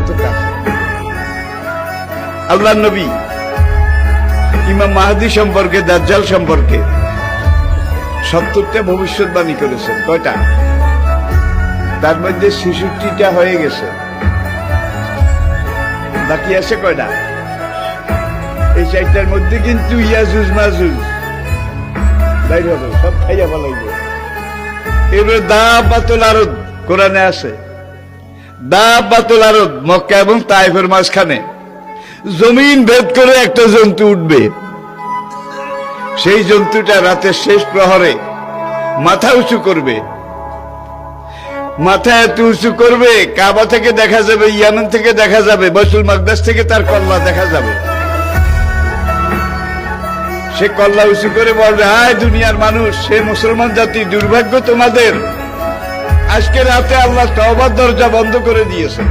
এত কাছে। আল্লাহর নবী ইমাম মাহদী সম্পর্কে, দাজ্জাল সম্পর্কে 70টা ভবিষ্যৎবাণী করেছেন। কয়টা? তার মধ্যে 66টা হয়ে গেছে, বাকি আছে কয়টা? এই 4টার মধ্যে কিন্তু ইয়াজুজ মাজুজ বাইর হবে, সব খাইয়া ফেলাইবে। এবারে দাবাতুল আরদ কোরআনে আছে, দাবাতুল আরদ মক্কা এবং তায়েফের মাঝখানে জমিন ভেদ করে একটা জন্তু উঠবে। সেই জন্তুটা রাতের শেষ প্রহরে মাথা উঁচু করবে, মাথা এত উঁচু করবে কাবা থেকে দেখা যাবে, ইয়ামেন থেকে দেখা যাবে, বাইতুল মাকদাস থেকে তার কল্লা দেখা যাবে। সে কল্লা উঁচু করে বলবে, হায় দুনিয়ার মানুষ, সে মুসলমান জাতি, দুর্ভাগ্য তোমাদের, আজকে রাতে আল্লাহ তওবার দরজা বন্ধ করে দিয়েছে।